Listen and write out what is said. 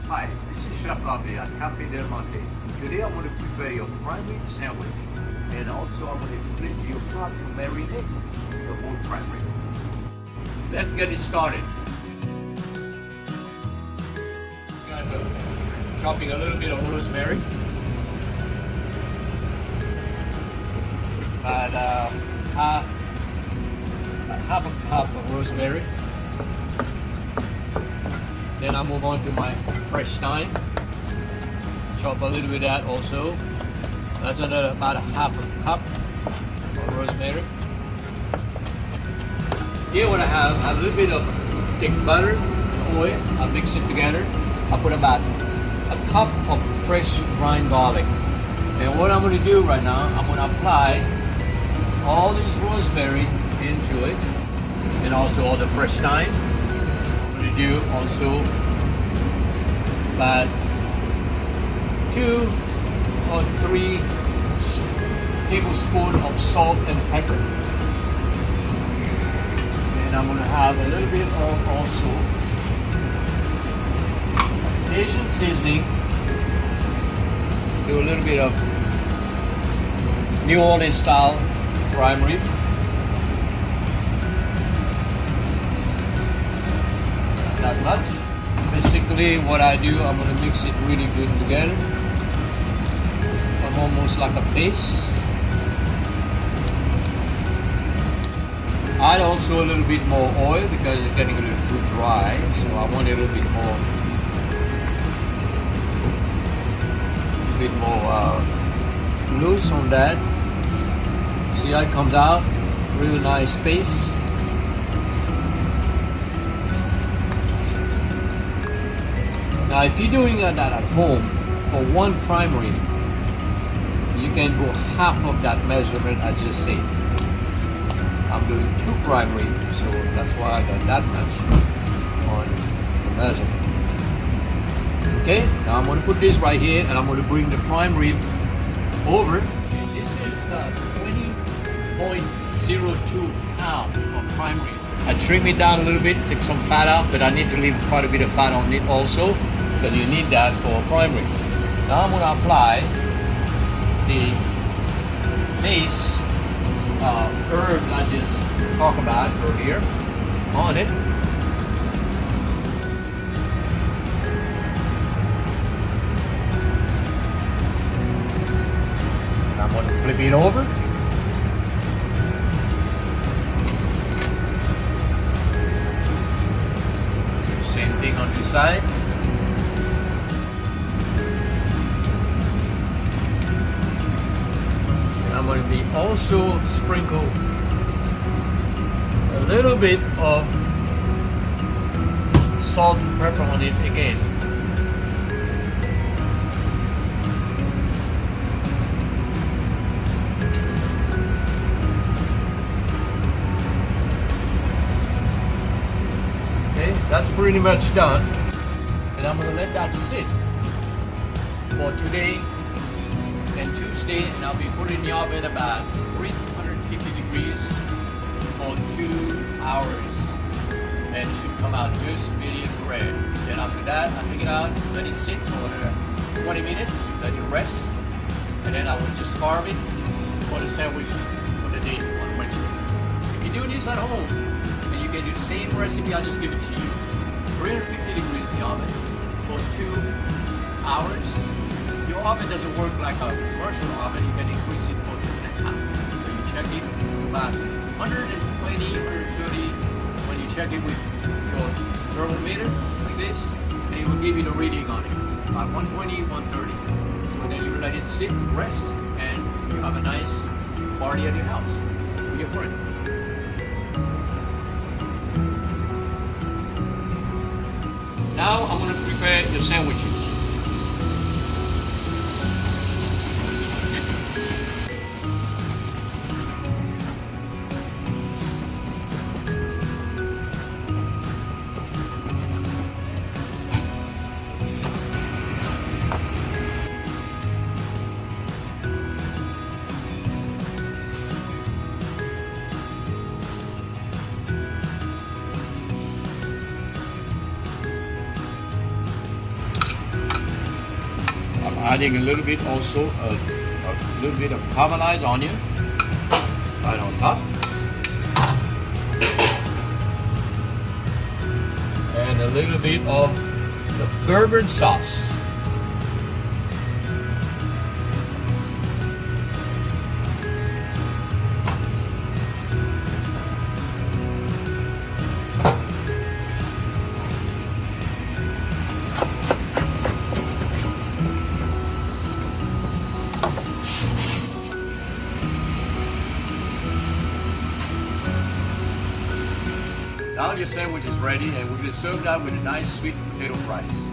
Hi, this is Chef Avi at Cafe Del Monte. Today I'm going to prepare your prime rib sandwich, and also I'm going to put it into your pot to marinate the whole prime rib. Let's get it started. Chopping a little bit of rosemary, about half a cup of rosemary. Then I move on to my fresh thyme. Chop a little bit of that also. That's about a half a cup of rosemary. Here what I have a little bit of thick butter and oil. I mix it together. I put about a cup of fresh ground garlic. And what I'm going to do right now, I'm going to apply all this rosemary into it, and also all the fresh thyme. I'm going to do also about 2 or 3 tablespoons of salt and pepper. And I'm going to have a little bit of also Cajun Seasoning. Do a little bit of New Orleans style prime rib. Not much. Basically what I do, I'm going to mix it really good together. I'm almost like a paste. Add also a little bit more oil because it's getting a little too dry, so I want a little bit more loose on that. See how it comes out? Really nice paste. Now if you're doing that at home for one prime rib, you can go half of that measurement I just said. I'm doing 2 prime ribs, so that's why I got that much on the measurement. Okay, now I'm going to put this right here, and I'm going to bring the prime rib over. This is the 20.02 pound of prime rib. I trim it down a little bit, take some fat out, but I need to leave quite a bit of fat on it also, because you need that for prime rib. Now I'm going to apply the base herb I just talked about earlier on it. I'm going to flip it over. Same thing on this side. And I'm going to be also sprinkle a little bit of salt and pepper on it again. That's pretty much done, and I'm going to let that sit for today and Tuesday, and I'll be putting the oven about 350 degrees for 2 hours, and it should come out just medium rare. Then after that, I take it out, let it sit for 20 minutes, let it rest, and then I will just carve it for the sandwich for the day on Wednesday. If you do this at home, and you can do the same recipe, I'll just give it to you. 350 degrees in the oven for 2 hours. Your oven doesn't work like a commercial oven. You can increase it for 2.5. So you check it about 120, 130. When you check it with your thermometer like this, and it will give you the reading on it. About 120, 130. So then you let it sit, rest, and you have a nice party at your house with your friend. Now I'm going to prepare the sandwiches. adding a little bit also a little bit of caramelized onion right on top. And a little bit of the Bourbon sauce. Now your sandwich is ready, and we're going to serve that with a nice sweet potato fries.